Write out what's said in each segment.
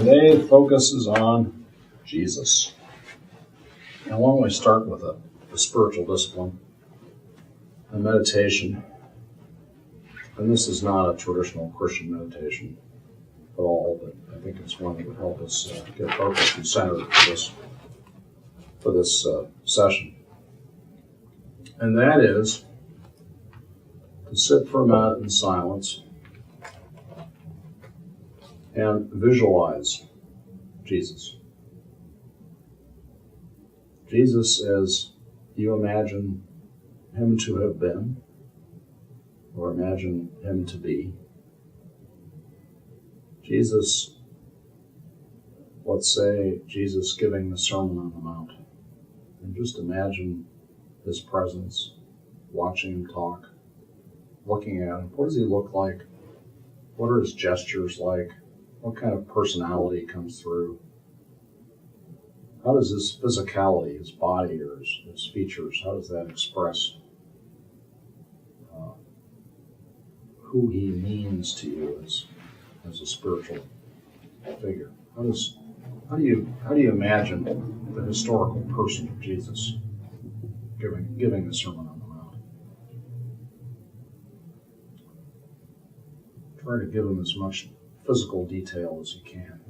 Today focuses on Jesus. And why don't we start with a spiritual discipline, a meditation. And this is not a traditional Christian meditation at all, but I think it's one that would help us get focused and centered for this session. And that is to sit for a minute in silence and visualize Jesus. Jesus as you imagine him to have been, or imagine him to be. Jesus, let's say Jesus giving the Sermon on the Mount. And just imagine his presence, watching him talk, looking at him. What does he look like? What are his gestures like? What kind of personality comes through? How does his physicality, his body, or his features, how does that express who he means to you as a spiritual figure? How do you imagine the historical person of Jesus giving the Sermon on the Mount? Try to give him as much physical detail as you can.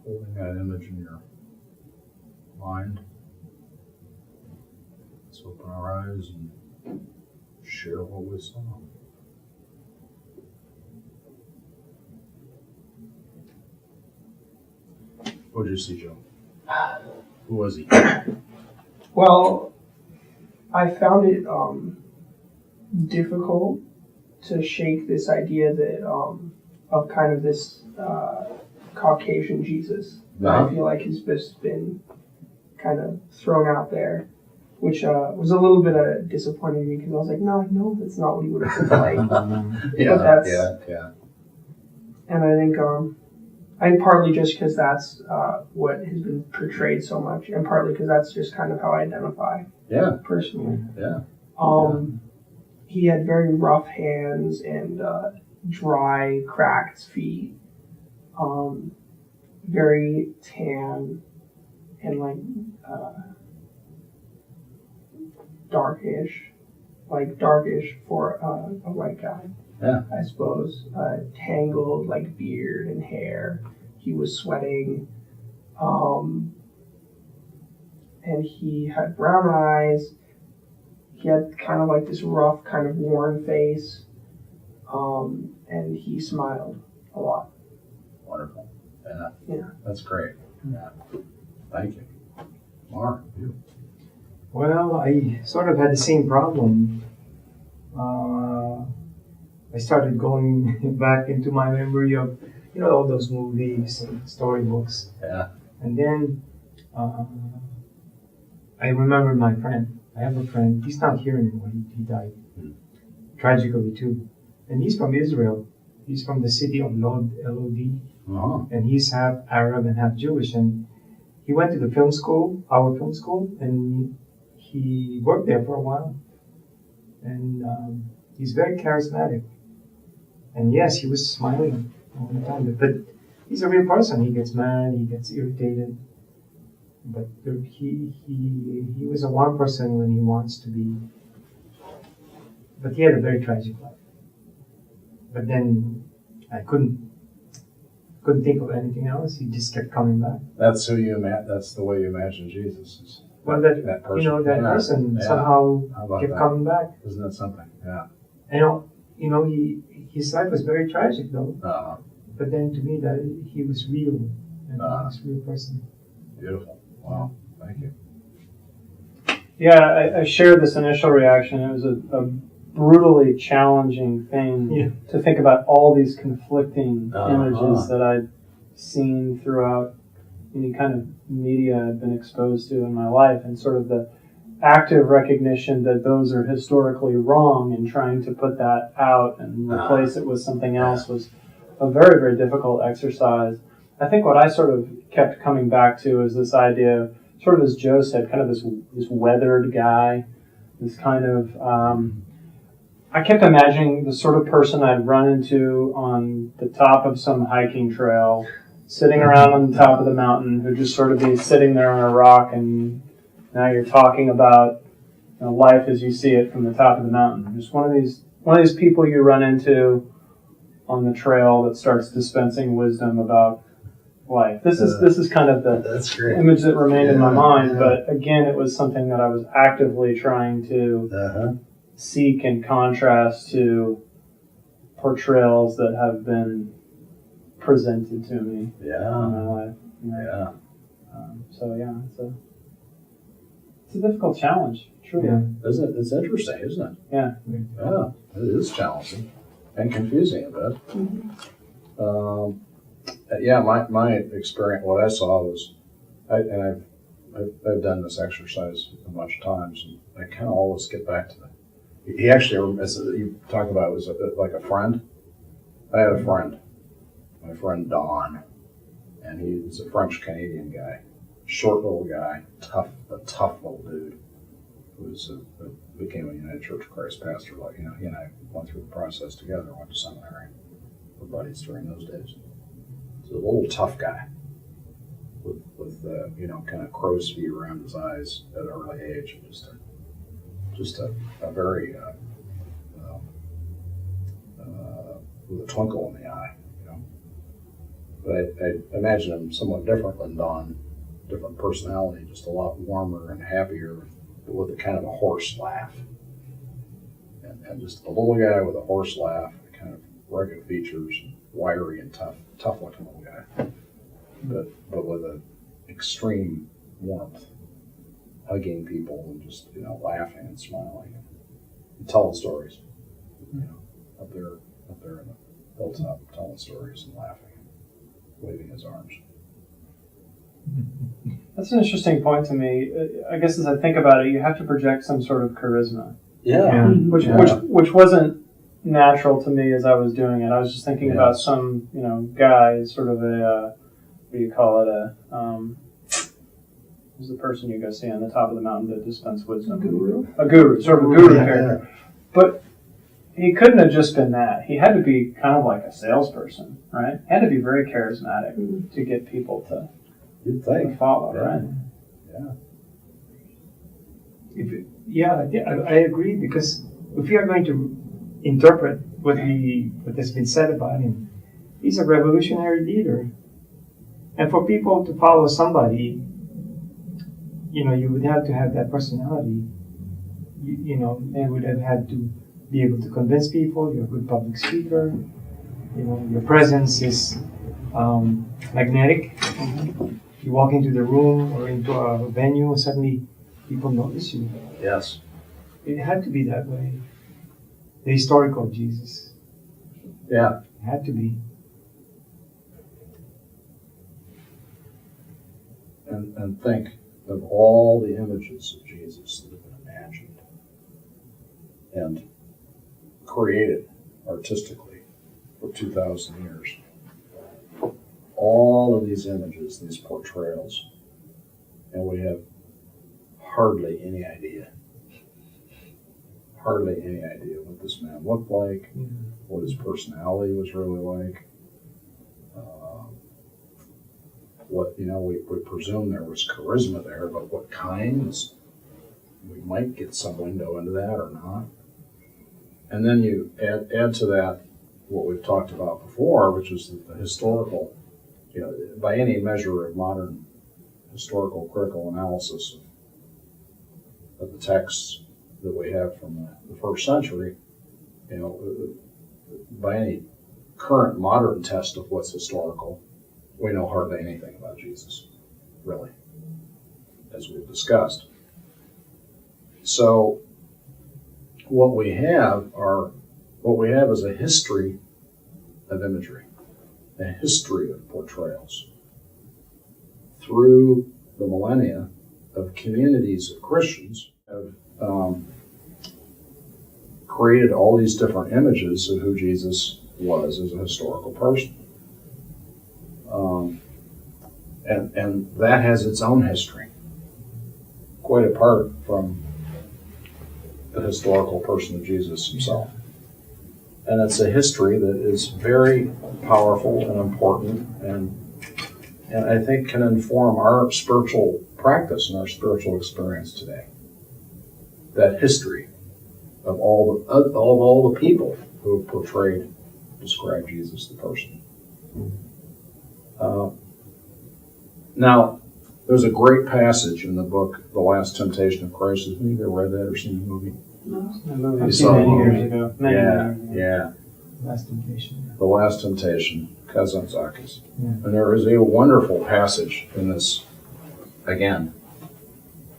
Holding that image in your mind. Let's open our eyes and share what we saw. What did you see, Joe? Who was he? Well, I found it difficult to shake this idea that of kind of this Caucasian Jesus that I feel like has just been kind of thrown out there, which was a little bit disappointing to me because I was like, no, that's not what he would have looked like. Yeah. And I think partly just because that's what has been portrayed so much, and partly because that's just kind of how I identify. Yeah. Personally. Yeah. He had very rough hands and dry, cracked feet. very tan and like darkish for a white guy. Yeah. I suppose. Tangled like beard and hair. He was sweating. And he had brown eyes. He had kind of like this rough, kind of worn face. And he smiled a lot. Wonderful. Yeah. Yeah. That's great. Yeah. Thank you. Mark, you. Well, I sort of had the same problem. I started going back into my memory of, all those movies and storybooks. Yeah. And then I remembered my friend. I have a friend. He's not here anymore. He died tragically too. And he's from Israel. He's from the city of Lod, L-O-D. Uh-huh. And he's half Arab and half Jewish. And he went to the film school, our film school, and he worked there for a while. And he's very charismatic. And yes, he was smiling all the time. But he's a real person. He gets mad, he gets irritated. But he was a warm person when he wants to be. But he had a very tragic life. But then I couldn't think of anything else. He just kept coming back. That's who you that's the way you imagine Jesus. Well, that person. That person somehow kept coming back. Isn't that something? Yeah. And his life was very tragic though. Uh-huh. But then to me that he was real. And he was a real person. Beautiful. Wow. Thank you. Yeah, I shared this initial reaction. It was a brutally challenging thing to think about all these conflicting images that I'd seen throughout any kind of media I've been exposed to in my life, and sort of the active recognition that those are historically wrong and trying to put that out and replace it with something else was a very, very difficult exercise. I think what I sort of kept coming back to is this idea of, sort of as Joe said, kind of this weathered guy, this kind of, I kept imagining the sort of person I'd run into on the top of some hiking trail, sitting around on the top of the mountain, who'd just sort of be sitting there on a rock, and now you're talking about life as you see it from the top of the mountain. Just one of these people you run into on the trail that starts dispensing wisdom about life. This is kind of the image that remained in my mind, but again, it was something that I was actively trying to seek and contrast to portrayals that have been presented to me in my life. Yeah. It's a difficult challenge, truly. Yeah. Isn't it? It's interesting, isn't it? Yeah. Yeah, it is challenging and confusing a bit. Mm-hmm. My experience, what I saw was, I've done this exercise a bunch of times, and I kind of always get back to he actually, as you talk about, was like a friend. I had a friend, my friend Don, and he's a French-Canadian guy, short little guy, a tough little dude, who became a United Church of Christ pastor. Like, he and I went through the process together, went to seminary, we're buddies during those days. He's a little tough guy with kind of crow's feet around his eyes at an early age, and just a very with a twinkle in the eye, But I imagine him somewhat different than Don, different personality, just a lot warmer and happier, but with a kind of a hoarse laugh. And just a little guy with a hoarse laugh, kind of rugged features, wiry and tough looking little guy, but with an extreme warmth, hugging people and just laughing and smiling and telling stories. Up there in the hilltop, telling stories and laughing, and waving his arms. That's an interesting point to me. I guess as I think about it, you have to project some sort of charisma. Yeah. Which wasn't natural to me as I was doing it. I was just thinking about some, guy, sort of a, what do you call it, who's the person you go see on the top of the mountain to dispense wisdom? A guru. A guru, sort of a guru character. But he couldn't have just been that. He had to be kind of like a salesperson, right? He had to be very charismatic to get people to, You'd think. follow, Yeah. right? I agree, because if you are going to interpret what has been said about him, he's a revolutionary leader. And for people to follow somebody, you would have to have that personality. You would have had to be able to convince people. You're a good public speaker. Your presence is magnetic. You walk into the room or into a venue, and suddenly people notice you. Yes. It had to be that way. The historical Jesus. Yeah. It had to be. And think of all the images of Jesus that have been imagined and created artistically for 2,000 years. All of these images, these portrayals, and we have hardly any idea what this man looked like, what his personality was really like. We presume there was charisma there, but what kinds? We might get some window into that or not. And then you add to that what we've talked about before, which is the historical, by any measure of modern historical critical analysis of the texts that we have from the first century, by any current modern test of what's historical, we know hardly anything about Jesus, really, as we've discussed. So what we have is a history of imagery, a history of portrayals. Through the millennia of communities of Christians have created all these different images of who Jesus was as a historical person. And that has its own history, quite apart from the historical person of Jesus himself. And it's a history that is very powerful and important, and I think can inform our spiritual practice and our spiritual experience today. That history of all the people who have described Jesus, the person. Now, there's a great passage in the book, The Last Temptation of Christ. Have you ever read that or seen the movie? No. You I've saw seen it it many years ago. Many years ago. Yeah. Last temptation. The Last Temptation, Kazantzakis. Yeah. And there is a wonderful passage in this, again,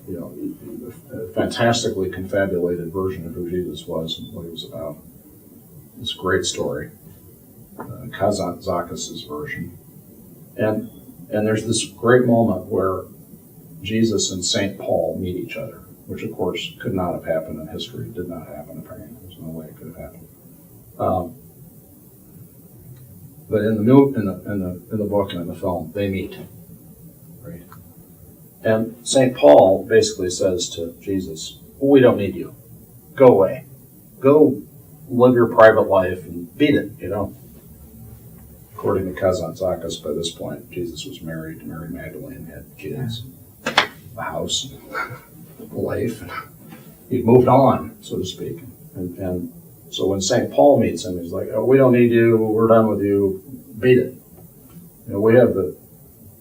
a fantastically confabulated version of who Jesus was and what he was about. It's a great story, Kazantzakis' version. And there's this great moment where Jesus and St. Paul meet each other, which of course could not have happened in history. It did not happen, apparently. There's no way it could have happened. But in the book and in the film, they meet, right? And St. Paul basically says to Jesus, well, we don't need you. Go away. Go live your private life and beat it, According to Kazantzakis, by this point, Jesus was married to Mary Magdalene, had kids, a house, a life. He'd moved on, so to speak. And so when St. Paul meets him, he's like, oh, we don't need you, we're done with you, beat it. We have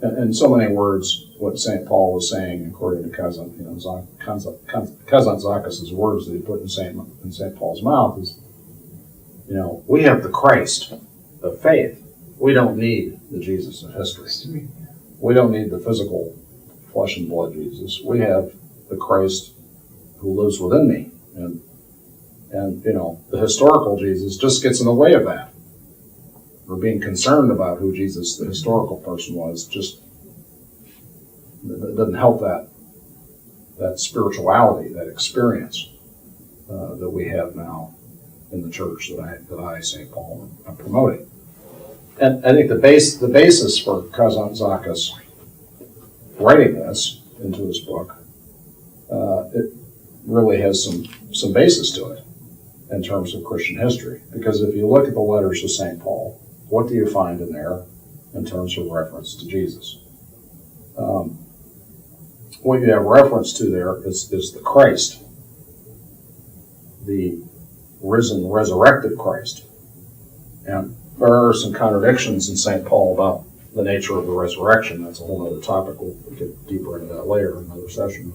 in so many words, what St. Paul was saying, according to Kazantzakis' words that he put in St. Paul's mouth, is, we have the Christ of faith. We don't need the Jesus of history. We don't need the physical flesh and blood Jesus. We have the Christ who lives within me. And the historical Jesus just gets in the way of that. Or being concerned about who Jesus, the historical person, was, just it doesn't help that spirituality, that experience that we have now in the church that I St. Paul, am promoting. And I think the basis for Kazantzakis writing this into his book, it really has some basis to it. in terms of Christian history. Because if you look at the letters of St. Paul, what do you find in there in terms of reference to Jesus? What you have reference to there is the Christ, the risen, resurrected Christ. And there are some contradictions in St. Paul about the nature of the resurrection. That's a whole other topic. We'll get deeper into that later in another session.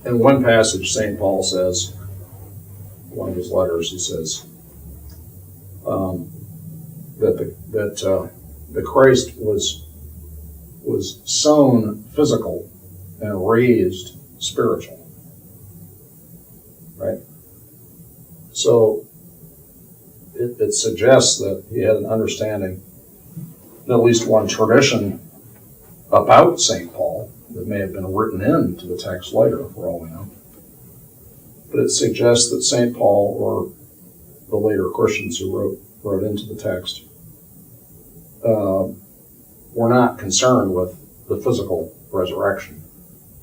In one passage, St. Paul says, one of his letters, he says that the Christ was sown physical and raised spiritual. Right? So it suggests that he had an understanding, at least one tradition about St. Paul that may have been written into the text later, for all we know. But it suggests that St. Paul, or the later Christians who wrote into the text, were not concerned with the physical resurrection.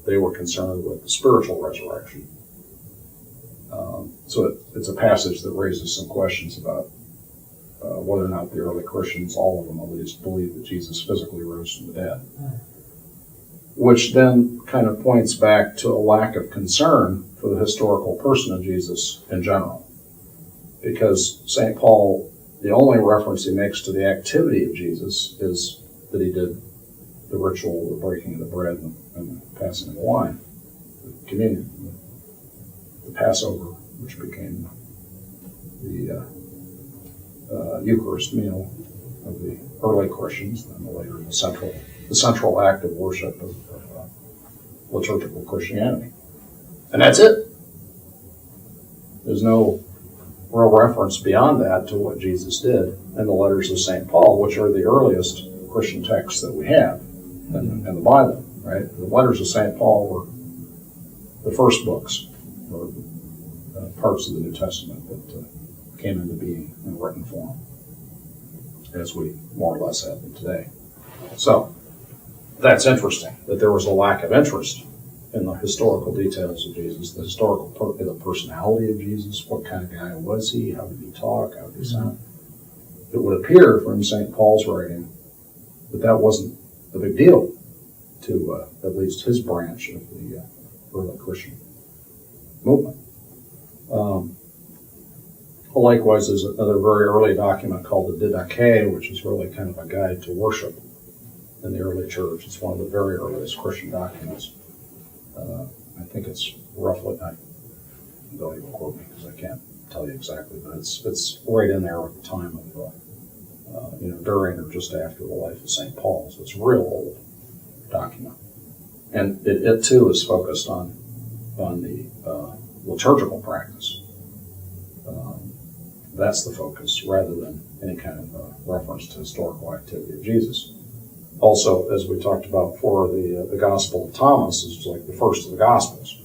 They were concerned with the spiritual resurrection. So it's a passage that raises some questions about whether or not the early Christians, all of them at least, believed that Jesus physically rose from the dead. Which then kind of points back to a lack of concern for the historical person of Jesus in general. Because St. Paul, the only reference he makes to the activity of Jesus is that he did the ritual, the breaking of the bread and the passing of the wine, the communion, the Passover, which became the Eucharist meal of the early Christians, and later the central act of worship of liturgical Christianity. And that's it. There's no real reference beyond that to what Jesus did in the letters of St. Paul, which are the earliest Christian texts that we have in the Bible, right? The letters of St. Paul were the first books, or parts of the New Testament that came into being in written form, as we more or less have them today. So, that's interesting, that there was a lack of interest in the historical details of Jesus, the the personality of Jesus. What kind of guy was he? How did he talk? How did he sound? It would appear from St. Paul's writing that wasn't a big deal to at least his branch of the early Christian movement. Likewise, there's another very early document called the Didache, which is really kind of a guide to worship in the early church. It's one of the very earliest Christian documents. I think it's roughly, don't even quote me because I can't tell you exactly, but it's right in there at the time of, during or just after the life of St. Paul. So it's a real old document. And it too is focused on the liturgical practice. That's the focus rather than any kind of reference to historical activity of Jesus. Also, as we talked about before, the Gospel of Thomas is like the first of the Gospels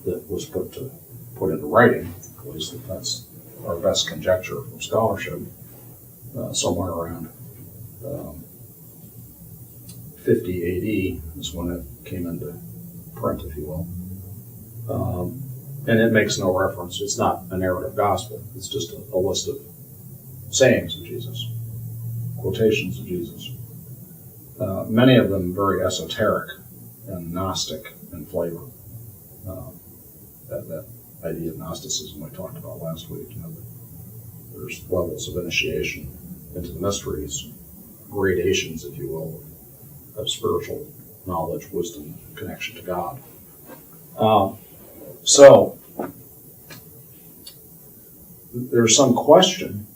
that was put into writing. At least that's our best conjecture from scholarship. Somewhere around 50 A.D. is when it came into print, if you will. And it makes no reference. It's not a narrative gospel. It's just a list of sayings of Jesus, quotations of Jesus. Many of them very esoteric and Gnostic in flavor. That idea of Gnosticism we talked about last week. There's levels of initiation into the mysteries, gradations, if you will, of spiritual knowledge, wisdom, connection to God. So, there's some question,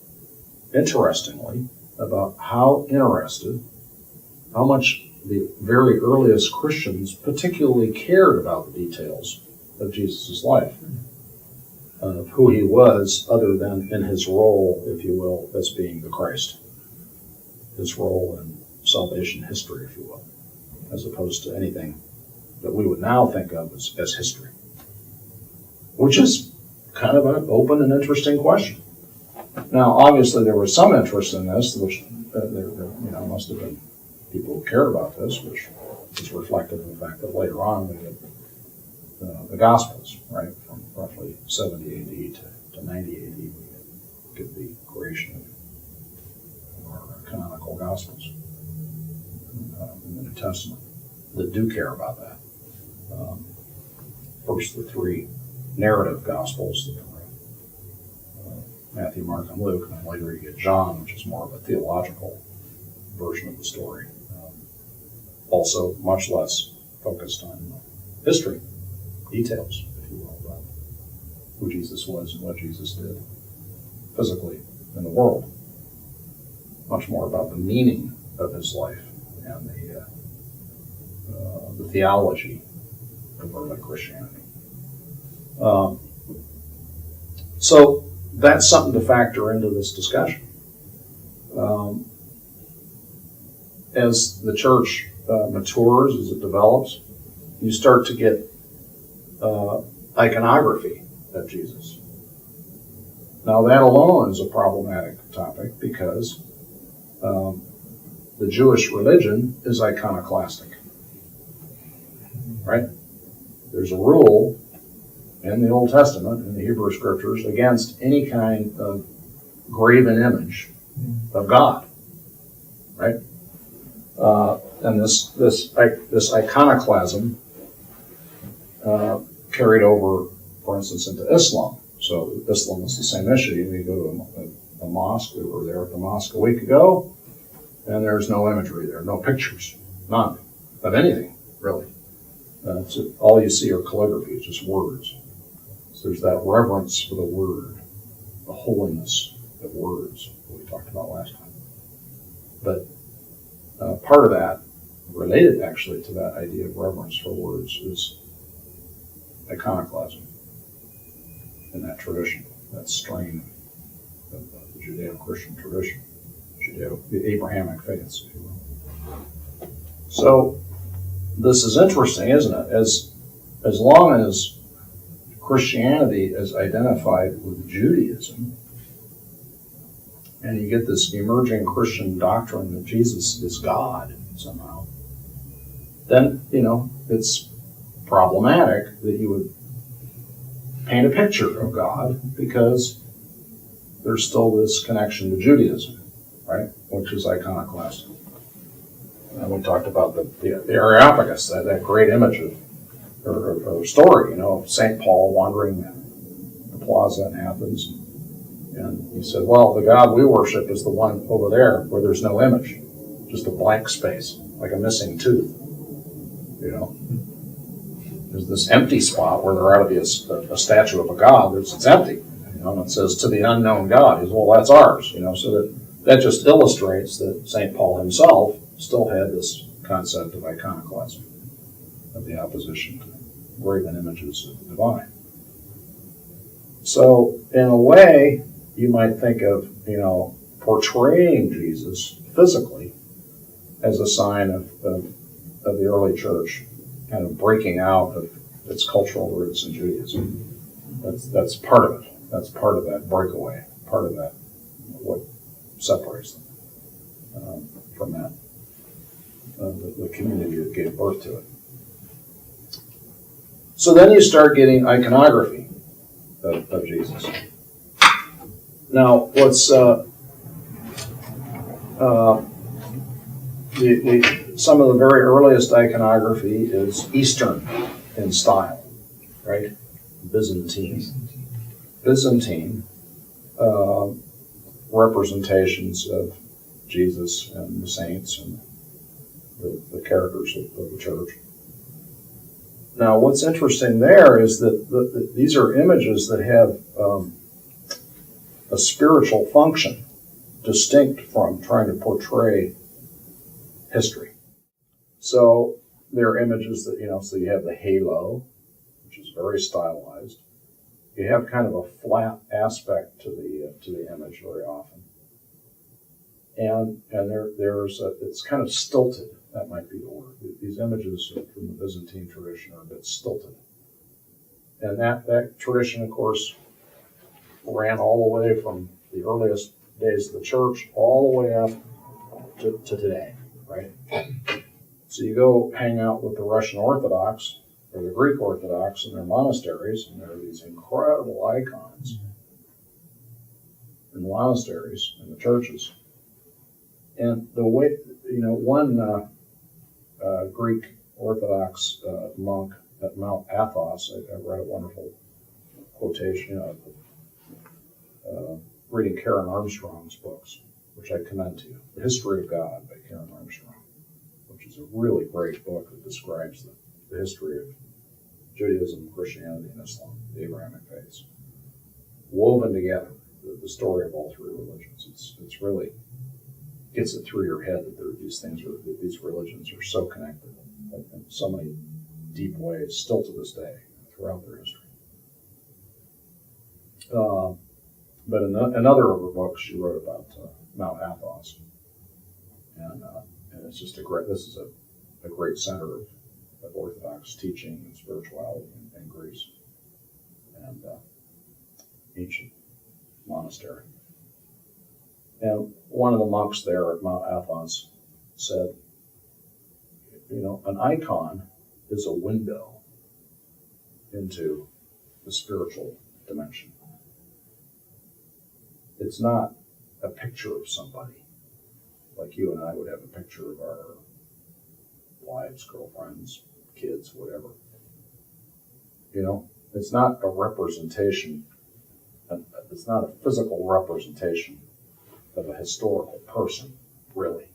interestingly, about how much the very earliest Christians particularly cared about the details of Jesus' life, of who he was, other than in his role, if you will, as being the Christ. His role in salvation history, if you will, as opposed to anything that we would now think of as history. Which is kind of an open and interesting question. Now, obviously, there was some interest in this, which there must have been people who cared about this, which is reflective of the fact that later on we get the Gospels, right, from roughly 70 AD to 90 AD, we get the creation of our canonical Gospels in the New Testament that do care about that. First, the three narrative Gospels, Matthew, Mark, and Luke, and then later you get John, which is more of a theological version of the story. Also, much less focused on history, details, if you will, about who Jesus was and what Jesus did physically in the world. Much more about the meaning of his life and the theology of early Christianity. So that's something to factor into this discussion. As the church matures, as it develops, you start to get iconography of Jesus. Now that alone is a problematic topic because the Jewish religion is iconoclastic, right? There's a rule in the Old Testament, in the Hebrew Scriptures, against any kind of graven image of God, right? And this iconoclasm carried over, for instance, into Islam. So Islam is the same issue. You go to a mosque. We were there at the mosque a week ago, and there's no imagery there, no pictures, none of anything, really. All you see are calligraphy, it's just words. So there's that reverence for the word, the holiness of words that we talked about last time. But part of that, related actually to that idea of reverence for words, is iconoclasm in that tradition, that strain of the Judeo-Christian tradition, the Abrahamic faiths, if you will. So this is interesting, isn't it? As long as Christianity is identified with Judaism, and you get this emerging Christian doctrine that Jesus is God somehow, then, it's problematic that you would paint a picture of God because there's still this connection to Judaism, right, which is iconoclastic. And we talked about the Areopagus, that great image or story, of St. Paul wandering the plaza in Athens. And he said, well, the God we worship is the one over there where there's no image, just a blank space, like a missing tooth. There's this empty spot where there ought to be a statue of a God. It's empty. And it says, to the unknown God. He says, well, that's ours. So that just illustrates that St. Paul himself still had this concept of iconoclasm, of the opposition to graven images of the divine. So, in a way, you might think of, portraying Jesus physically as a sign of the early church kind of breaking out of its cultural roots in Judaism. That's part of it. That's part of that breakaway, part of that, what separates them from that, the community that gave birth to it. So then you start getting iconography of Jesus. Now, what's some of the very earliest iconography is Eastern in style, right? Byzantine representations of Jesus and the saints and the characters of the church. Now, what's interesting there is that these are images that have a spiritual function distinct from trying to portray history. So there are images that, so you have the halo, which is very stylized. You have kind of a flat aspect to the image very often. And it's kind of stilted. That might be the word. These images from the Byzantine tradition are a bit stilted. And that tradition, of course, ran all the way from the earliest days of the church all the way up to today, right? So you go hang out with the Russian Orthodox, or the Greek Orthodox in their monasteries, and there are these incredible icons in the monasteries and the churches. And the way, one Greek Orthodox monk at Mount Athos, I read a wonderful quotation reading Karen Armstrong's books, which I commend to you, The History of God by Karen Armstrong, which is a really great book that describes the history of Judaism, Christianity, and Islam, the Abrahamic faiths, woven together, the story of all three religions. It's really gets it through your head that these religions are so connected in so many deep ways, still to this day, throughout their history. But in another of her books, she wrote about Mount Athos, and it's just this is a great center of Orthodox teaching and spirituality in Greece, and ancient monastery. And one of the monks there at Mount Athos said, an icon is a window into the spiritual dimension. It's not a picture of somebody, like you and I would have a picture of our wives, girlfriends, kids, whatever. It's not a representation, it's not a physical representation of a historical person, really.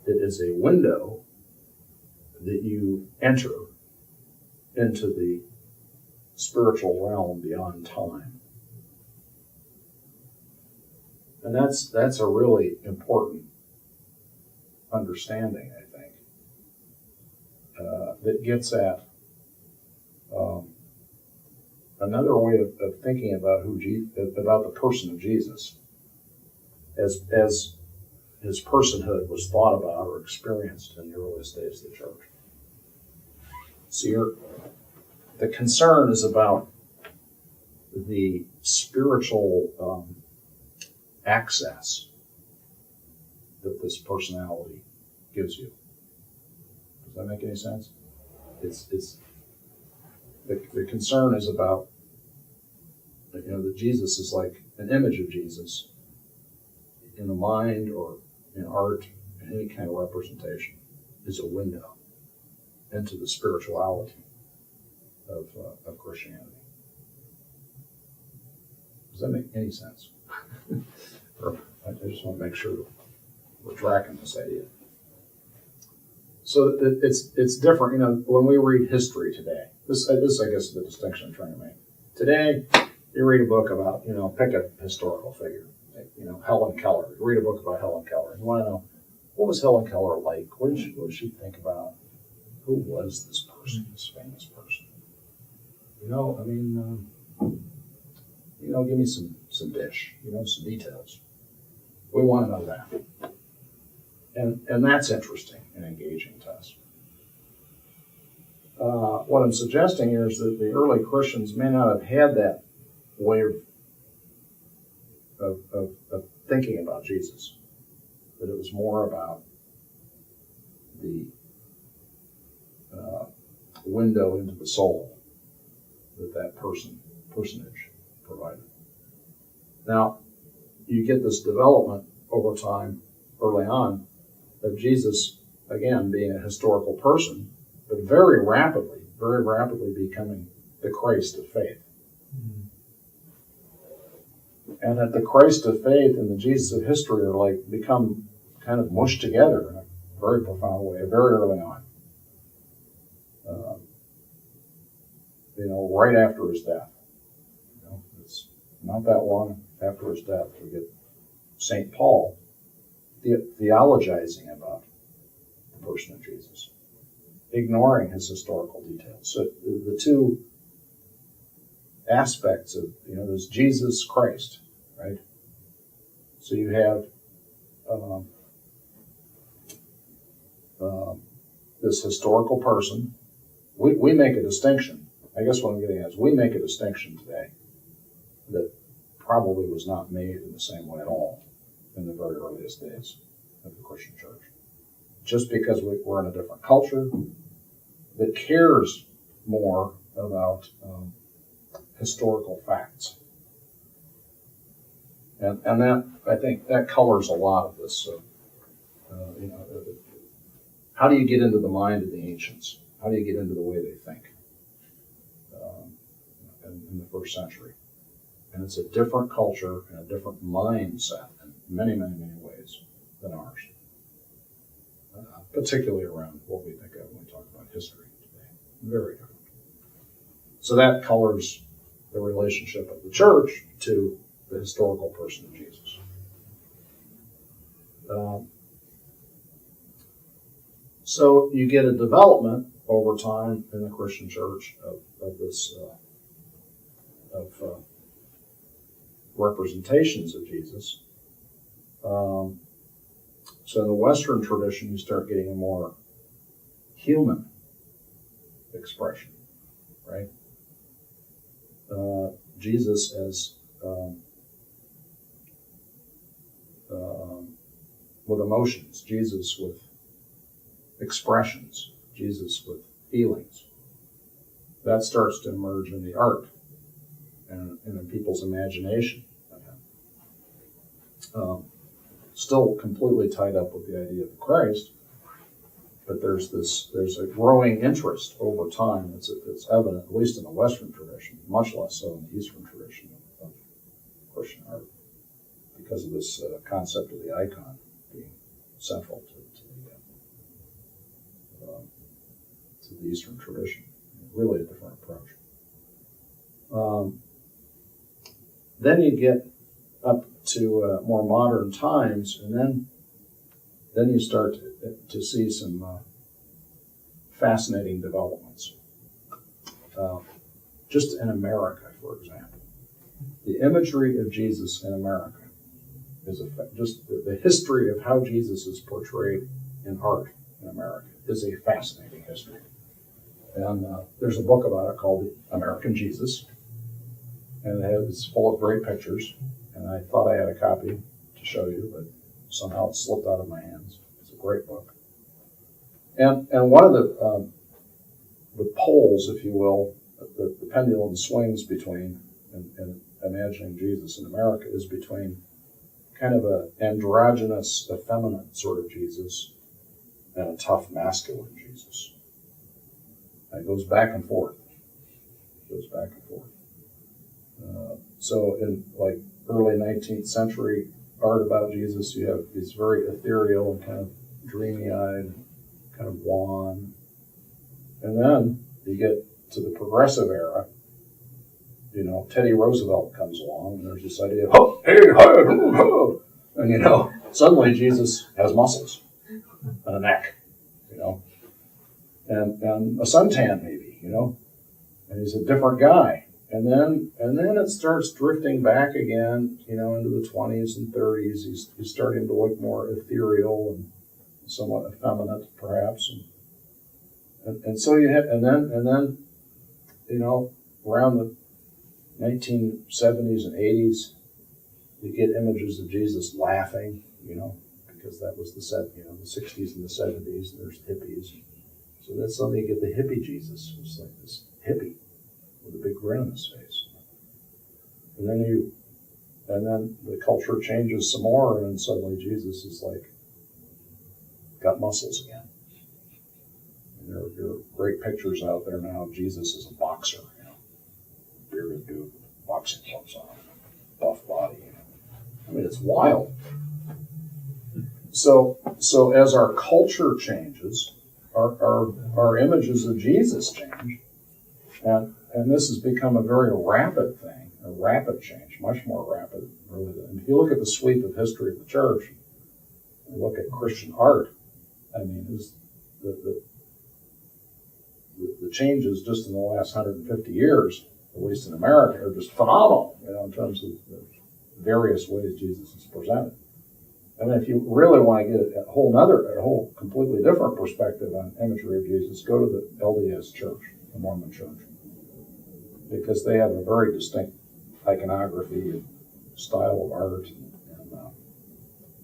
It is a window that you enter into the spiritual realm beyond time. And that's a really important understanding, I think, that gets at another way of thinking about about the person of Jesus, as his personhood was thought about or experienced in the earliest days of the church. So the concern is about the spiritual access that this personality gives you. Does that make any sense? It's the concern is about that Jesus is like an image of Jesus in the mind or in art, in any kind of representation, is a window into the spirituality of Christianity. Does that make any sense? I just want to make sure we're tracking this idea. So it's different. When we read history today, this I guess is the distinction I'm trying to make. Today, you read a book about, pick a historical figure, Helen Keller. You read a book about Helen Keller. You want to know, what was Helen Keller like? What did she think about? Who was this person, this famous person? Give me some dish, some details. We want to know that. And that's interesting and engaging to us. What I'm suggesting here is that the early Christians may not have had that way of thinking about Jesus, that it was more about the window into the soul that personage provided. Now, you get this development over time, early on, of Jesus, again, being a historical person, but very rapidly becoming the Christ of faith. Mm-hmm. And that the Christ of faith and the Jesus of history are become kind of mushed together in a very profound way, very early on. Right after his death. It's not that long after his death we get St. Paul theologizing about the person of Jesus, ignoring his historical details. So the two aspects of, there's Jesus Christ, right? So you have this historical person. We make a distinction. I guess what I'm getting at is we make a distinction today that probably was not made in the same way at all in the very earliest days of the Christian church. Just because we're in a different culture, that cares more about historical facts. And that, I think, that colors a lot of this. How do you get into the mind of the ancients? How do you get into the way they think in the first century? And it's a different culture and a different mindset in many, many, many ways than ours, particularly around what we think of when we talk about history today. Very different. So that colors the relationship of the church to the historical person of Jesus. So you get a development over time in the Christian church of this representations of Jesus. So in the Western tradition, you start getting a more human expression, right? Jesus as with emotions, Jesus with expressions, Jesus with feelings. That starts to emerge in the art and in people's imagination. Still completely tied up with the idea of Christ, but there's a growing interest over time. It's evident, at least in the Western tradition, much less so in the Eastern tradition of Christian art, because of this concept of the icon being central to the Eastern tradition. Really a different approach. Then you get up to more modern times, and then you start to see some fascinating developments. Just in America, for example, the imagery of Jesus in America is just the history of how Jesus is portrayed in art in America is a fascinating history. And there's a book about it called American Jesus, and it's full of great pictures. And I thought I had a copy to show you, but somehow it slipped out of my hands. It's a great book. And one of the poles, if you will, the pendulum swings between, and imagining Jesus in America, is between kind of an androgynous, effeminate sort of Jesus and a tough, masculine Jesus. And it goes back and forth. So in like early 19th century art about Jesus, you have these very ethereal and kind of dreamy-eyed, kind of wan. And then you get to the progressive era. You know, Teddy Roosevelt comes along, and there's this idea of, oh, hey, hi, ho, and suddenly Jesus has muscles and a neck, and a suntan maybe, and he's a different guy. And then it starts drifting back again, into the 20s and 30s. He's starting to look more ethereal and somewhat effeminate, perhaps. And so you have, and then, around the 1970s and 80s, you get images of Jesus laughing, because that was the 60s and the 70s. And there's hippies, so that's suddenly you get the hippie Jesus. It's like this hippie with a big grin on his face. And then the culture changes some more, and then suddenly Jesus is like got muscles again. And there are great pictures out there now of Jesus as a boxer, bearded dude with boxing gloves on, buff body. I mean, it's wild. So as our culture changes, our images of Jesus change, and this has become a very rapid thing, a rapid change, much more rapid, really. And if you look at the sweep of history of the church, and look at Christian art, I mean, the changes just in the last 150 years, at least in America, are just phenomenal, in terms of the various ways Jesus is presented. I mean, if you really want to get a whole completely different perspective on imagery of Jesus, go to the LDS Church, the Mormon Church, because they have a very distinct iconography and style of art,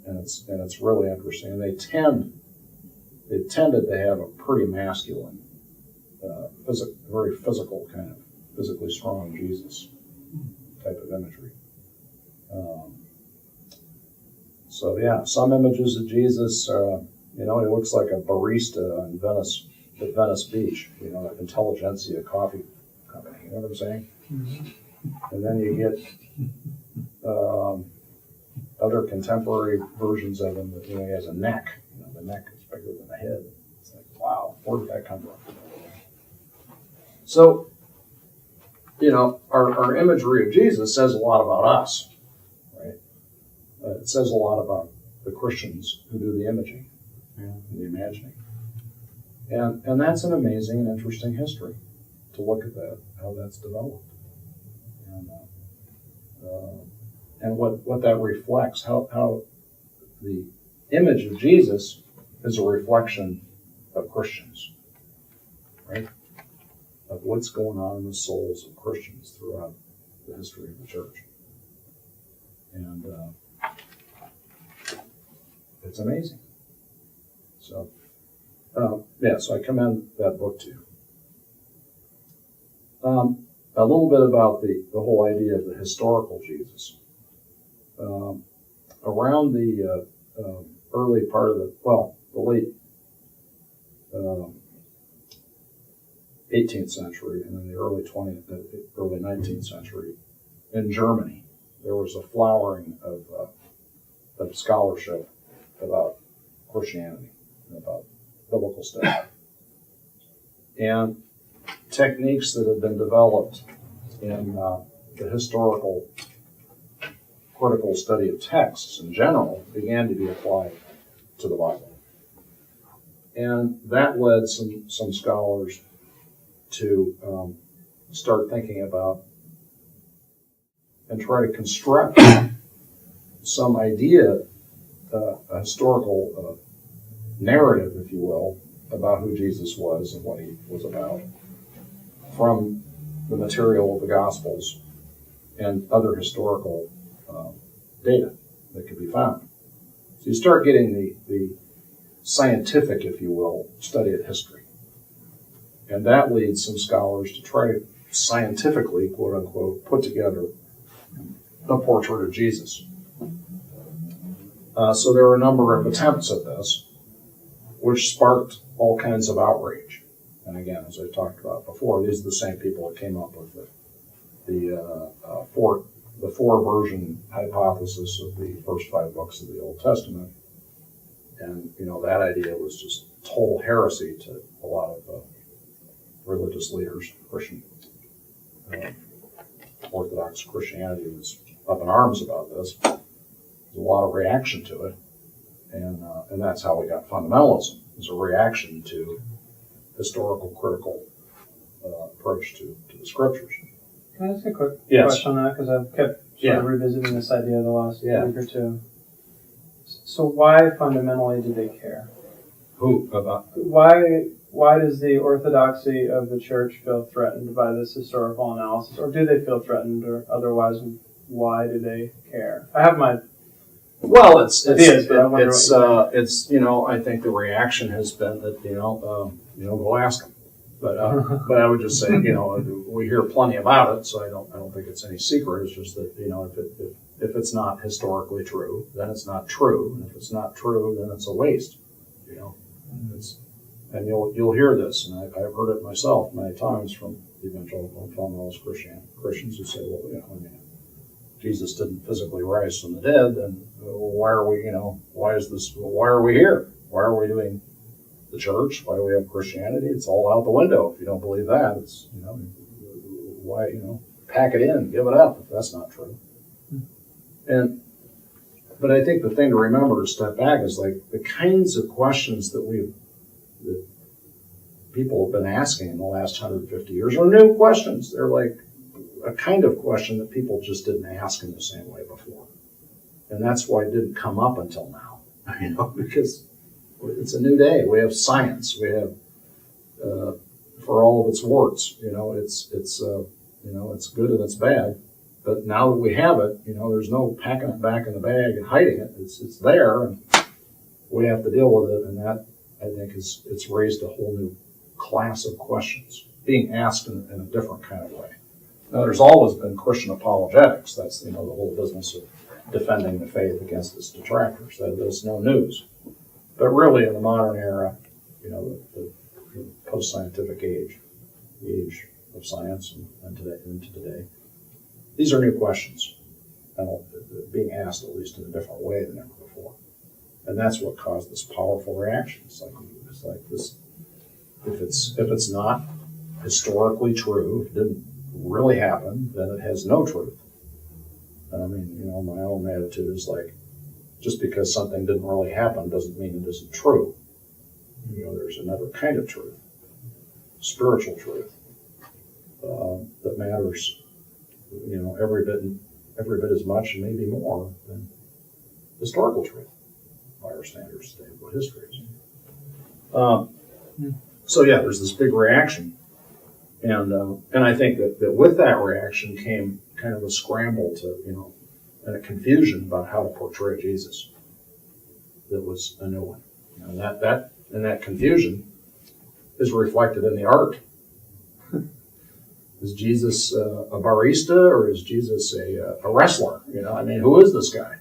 and it's really interesting. And they've tended to have a pretty masculine very physical kind of, physically strong Jesus type of imagery. So yeah, some images of Jesus, he looks like a barista on at Venice Beach, an intelligentsia coffee company, you know what I'm saying? Mm-hmm. And then you get other contemporary versions of him that, he has a neck. The neck is bigger than the head. It's like, wow, where did that come from? So, our imagery of Jesus says a lot about us, right? It says a lot about the Christians who do the imaging, the imagining. And that's an amazing and interesting history to look at that, how that's developed. And what that reflects, how the image of Jesus is a reflection of Christians, right? Of what's going on in the souls of Christians throughout the history of the church. And it's amazing. So, so I commend that book to you. A little bit about the whole idea of the historical Jesus. Around the early part of the late 18th century and then the early 19th century, in Germany, there was a flowering of scholarship about Christianity, about biblical study. And techniques that have been developed in the historical critical study of texts in general began to be applied to the Bible. And that led some scholars to start thinking about and try to construct some idea, a historical narrative, if you will, about who Jesus was and what he was about from the material of the Gospels and other historical data that could be found. So you start getting the scientific, if you will, study of history. And that leads some scholars to try to scientifically, quote unquote, put together a portrait of Jesus. So there were a number of attempts at this, which sparked all kinds of outrage. And again, as I talked about before, these are the same people that came up with the four-version hypothesis of the first 5 books of the Old Testament. And, that idea was just total heresy to a lot of religious leaders. Christian Orthodox Christianity was up in arms about this. There's a lot of reaction to it. And that's how we got fundamentalism. It was a reaction to historical, critical approach to the scriptures. Can I ask a quick question on that? Because I've kept sort of revisiting this idea the last week or two. So why fundamentally do they care? Who? About? Why does the orthodoxy of the church feel threatened by this historical analysis? Or do they feel threatened, or otherwise, why do they care? I have my ideas, but I wonder I think the reaction has been that, go ask them. But I would just say, we hear plenty about it, so I don't think it's any secret. It's just that, if it's not historically true, then it's not true, and if it's not true, then it's a waste. And you'll hear this, and I've heard it myself many times from evangelical fundamentalist Christians who say, Jesus didn't physically rise from the dead, then why are we here? Why are we doing the church? Why do we have Christianity? It's all out the window. If you don't believe that, it's, why, pack it in, give it up if that's not true. But I think the thing to remember to step back is like the kinds of questions that people have been asking in the last 150 years are new questions. They're like a kind of question that people just didn't ask in the same way before. And that's why it didn't come up until now, because it's a new day. We have science. We have, for all of its warts, it's good and it's bad. But now that we have it, there's no packing it back in the bag and hiding it. It's there, and we have to deal with it. And that, I think, it's raised a whole new class of questions being asked in a different kind of way. Now, there's always been Christian apologetics. That's, the whole business of defending the faith against its detractors. That's no news. But really, in the modern era, the post-scientific age, the age of science and into today, these are new questions, and being asked at least in a different way than ever before. And that's what caused this powerful reaction. It's like this. If it's not historically true, if it didn't really happen, then it has no truth. And I mean, my own attitude is like, just because something didn't really happen doesn't mean it isn't true. There's another kind of truth, spiritual truth, that matters, every bit as much and maybe more than historical truth by our standards today of what history is. So yeah, there's this big reaction, and I think that with that reaction came kind of a scramble to and a confusion about how to portray Jesus. That was a new one, and that confusion is reflected in the art. Is Jesus a barista, or is Jesus a wrestler? Who is this guy?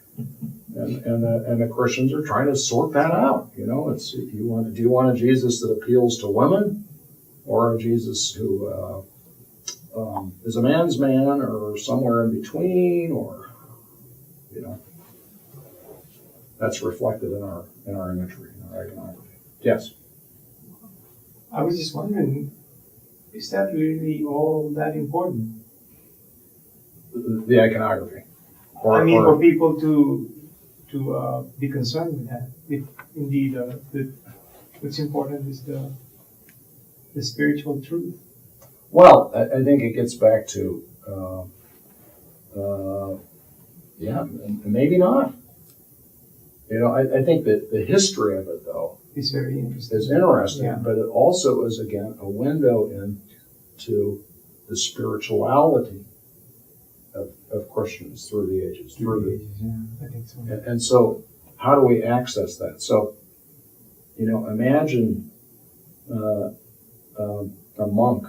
And the Christians are trying to sort that out. It's do you want a Jesus that appeals to women, or a Jesus who is a man's man, or somewhere in between, or that's reflected in our imagery, in our iconography. Yes. I was just wondering, is that really all that important? The iconography. For people to be concerned with that. If indeed what's important is the spiritual truth. Well, I think it gets back to, maybe not. I think that the history of it, though, is very interesting. Is interesting, yeah. But it also is, again, a window into the spirituality of Christians through the ages. Yeah, I think so. And so, how do we access that? So, imagine a monk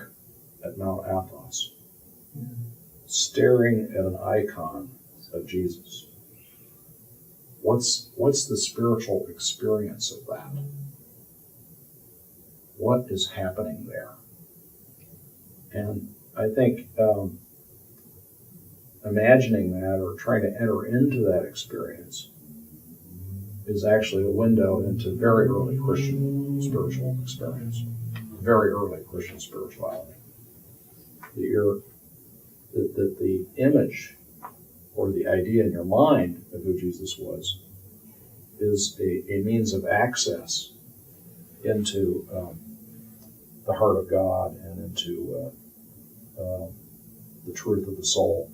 at Mount Athos staring at an icon of Jesus. What's the spiritual experience of that? What is happening there? And I think imagining that or trying to enter into that experience is actually a window into very early Christian spiritual experience, very early Christian spirituality. That the image or the idea in your mind of who Jesus was is a means of access into the heart of God and into the truth of the soul.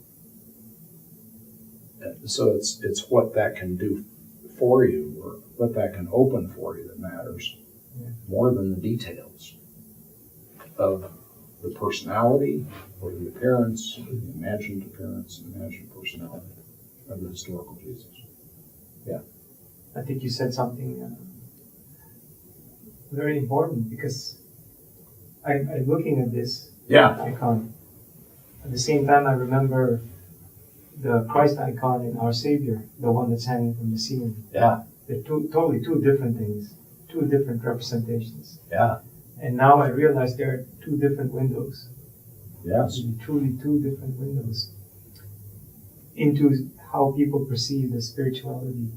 And so it's what that can do for you, or what that can open for you, that matters more than the details of the personality or the appearance, or the imagined appearance and imagined personality of the historical Jesus. Yeah. I think you said something very important, because I'm looking at this icon. At the same time, I remember the Christ icon in Our Savior, the one that's hanging from the ceiling. Yeah. They're totally two different things, two different representations. Yeah. And now I realize there are two different windows. Yes. Truly two different windows into how people perceive the spirituality,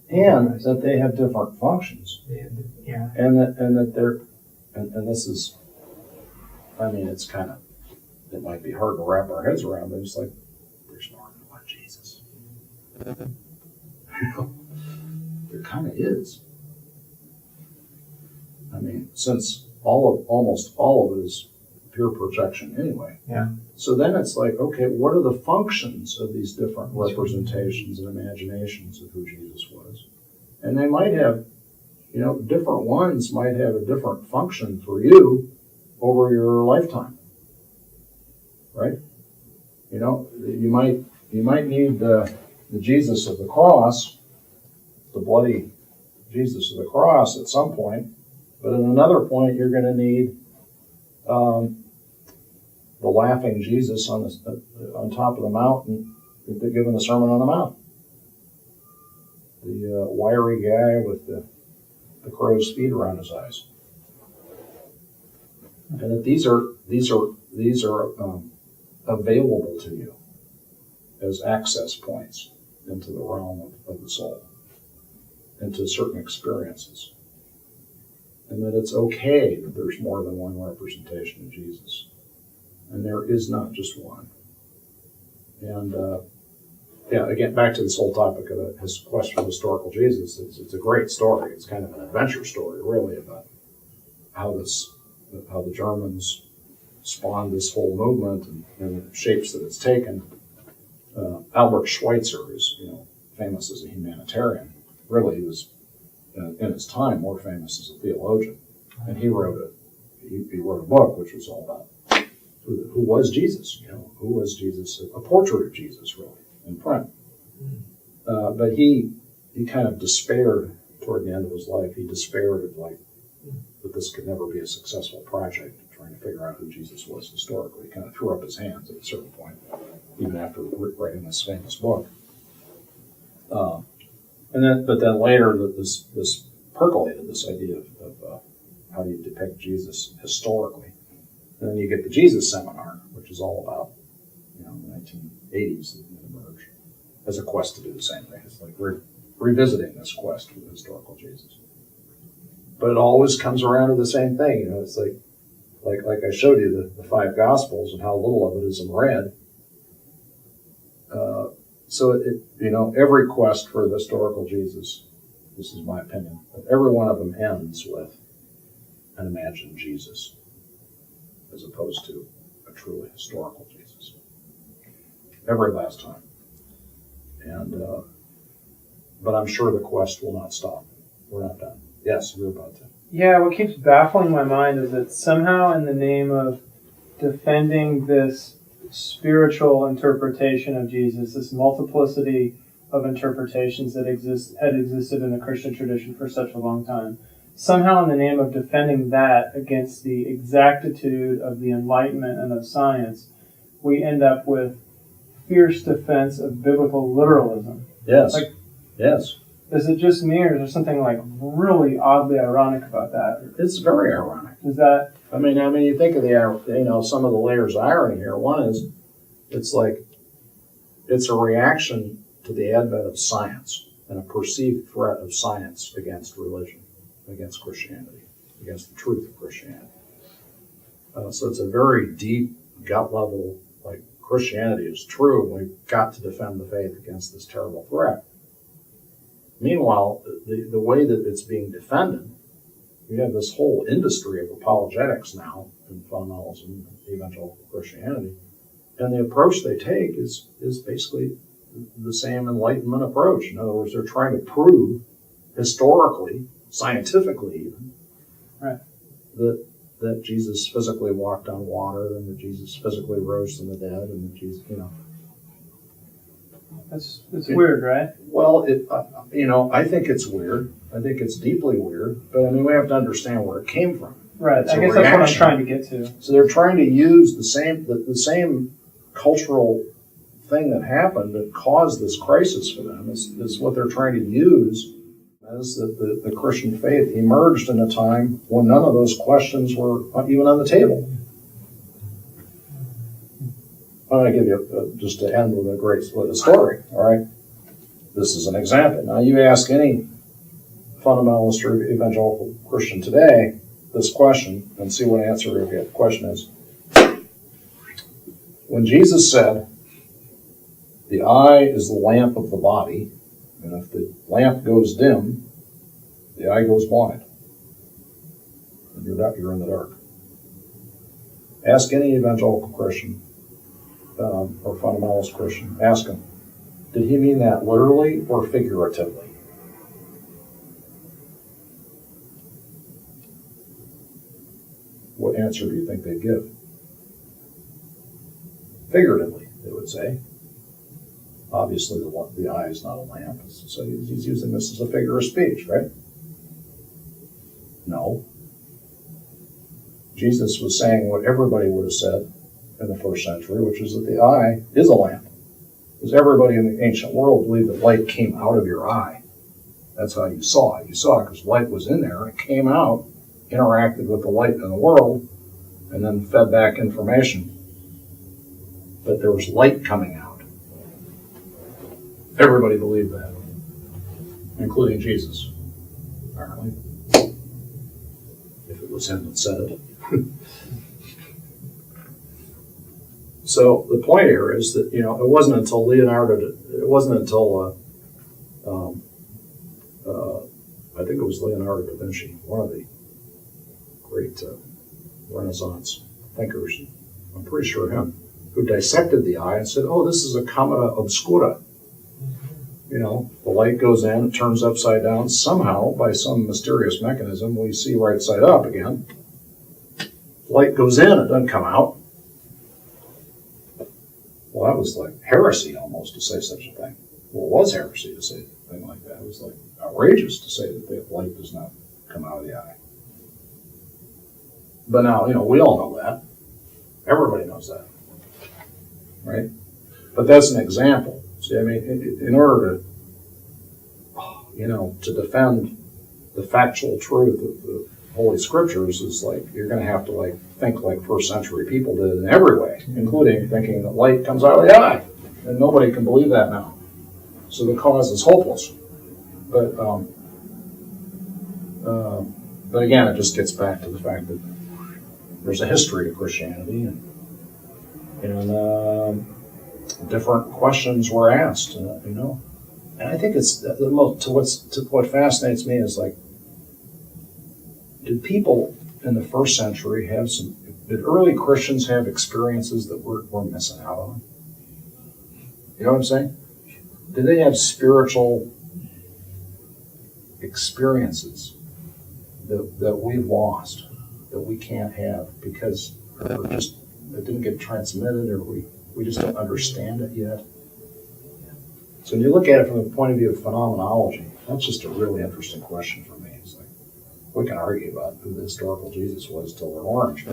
And that they have different functions. And that they're, and this is, it's kind of, it might be hard to wrap our heads around, but it's like, there's more than one Jesus. There kind of is. Since almost all of it is pure projection anyway. Yeah. So then it's like, okay, what are the functions of these different representations and imaginations of who Jesus was? And they might have, different ones might have a different function for you over your lifetime. Right? You might need the Jesus of the cross, the bloody Jesus of the cross at some point, But at another point, you're going to need the laughing Jesus on top of the mountain, giving the Sermon on the Mount. The wiry guy with the crow's feet around his eyes. And that these are available to you as access points into the realm of the soul, into certain experiences. And that it's okay that there's more than one representation of Jesus. And there is not just one. And again, back to this whole topic of his quest for historical Jesus, it's a great story. It's kind of an adventure story, really, about how the Germans spawned this whole movement and the shapes that it's taken. Albert Schweitzer is, famous as a humanitarian. Really, he was in his time more famous as a theologian, and he wrote a book which was all about who was Jesus. Who was Jesus? A portrait of Jesus, really, in print. But he kind of despaired toward the end of his life. He despaired of that this could never be a successful project, trying to figure out who Jesus was historically. He kind of threw up his hands at a certain point, even after writing this famous book. But then later, this percolated, this idea of how do you depict Jesus historically. And then you get the Jesus Seminar, which is all about, the 1980s that emerged as a quest to do the same thing. It's like revisiting this quest for the historical Jesus. But it always comes around to the same thing. It's like I showed you the 5 Gospels and how little of it is in red. So every quest for the historical Jesus, this is my opinion, but every one of them ends with an imagined Jesus, as opposed to a truly historical Jesus. Every last time. And but I'm sure the quest will not stop. We're not done. Yes, you're about to. Yeah, what keeps baffling my mind is that somehow in the name of defending this spiritual interpretation of Jesus, this multiplicity of interpretations that had existed in the Christian tradition for such a long time, somehow in the name of defending that against the exactitude of the Enlightenment and of science, we end up with fierce defense of biblical literalism. Yes. Yes. Is it just me, or is there something really oddly ironic about that? It's very ironic. Is that? I mean, you think of some of the layers of irony here. One is, it's a reaction to the advent of science and a perceived threat of science against religion, against Christianity, against the truth of Christianity. So it's a very deep, gut level, Christianity is true, and we've got to defend the faith against this terrible threat. Meanwhile, the way that it's being defended, we have this whole industry of apologetics now in fundamentalism and evangelical Christianity, and the approach they take is basically the same Enlightenment approach. In other words, they're trying to prove historically, scientifically even, right, that Jesus physically walked on water, and that Jesus physically rose from the dead, and that Jesus, It's weird, right? Well, I think it's weird. I think it's deeply weird. But we have to understand where it came from. Right. It's I guess that's what I'm trying to get to. So they're trying to use the same cultural thing that happened that caused this crisis for them is what they're trying to use as the Christian faith emerged in a time when none of those questions were even on the table. I'm going to give you, just to end with a story, all right? This is an example. Now, you ask any fundamentalist or evangelical Christian today this question and see what answer you'll get. The question is, when Jesus said, the eye is the lamp of the body, and if the lamp goes dim, the eye goes blind, and you're in the dark. Ask any evangelical Christian or fundamentalist Christian, ask him, did he mean that literally or figuratively? What answer do you think they'd give? Figuratively, they would say. Obviously, the eye is not a lamp, so he's using this as a figure of speech, right? No. Jesus was saying what everybody would have said in the first century, which is that the eye is a lamp. Because everybody in the ancient world believed that light came out of your eye. That's how you saw it. You saw it because light was in there, and it came out, interacted with the light in the world, and then fed back information. But there was light coming out. Everybody believed that, including Jesus, apparently. If it was him that said it. So the point here is that, it wasn't until I think it was Leonardo da Vinci, one of the great Renaissance thinkers, I'm pretty sure him, who dissected the eye and said, oh, this is a camera obscura. The light goes in, it turns upside down. Somehow, by some mysterious mechanism, we see right side up again. Light goes in, it doesn't come out. Well, that was like heresy almost to say such a thing. Well, it was heresy to say a thing like that. It was like outrageous to say that the light does not come out of the eye. But now, we all know that. Everybody knows that. Right? But that's an example. See, in order to defend the factual truth of the Holy Scriptures is like, you're going to have to think like first century people did in every way, including thinking that light comes out of the eye. And nobody can believe that now. So the cause is hopeless. But again, it just gets back to the fact that there's a history to Christianity, and different questions were asked, And I think it's what fascinates me is did people in the first century did early Christians have experiences that we're missing out on? You know what I'm saying? Did they have spiritual experiences that we've lost, that we can't have because it didn't get transmitted, or we just don't understand it yet? So when you look at it from the point of view of phenomenology, that's just a really interesting question for me. It's like, we can argue about who the historical Jesus was till we're orange.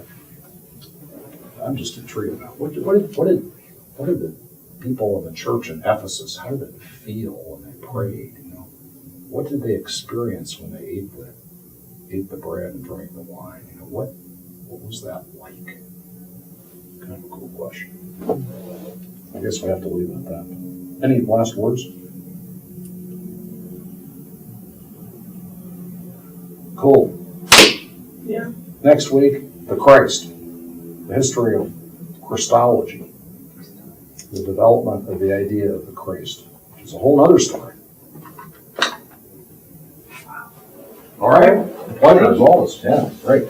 I'm just intrigued about what did the people of the church in Ephesus, how did they feel when they prayed? What did they experience when they ate the bread and drank the wine? What was that like? Kind of a cool question. I guess we have to leave it at that. Any last words? Cool. Yeah. Next week, the Christ, the history of Christology, the development of the idea of the Christ, which is a whole other story. All right. Pleasure as always. Yeah, great.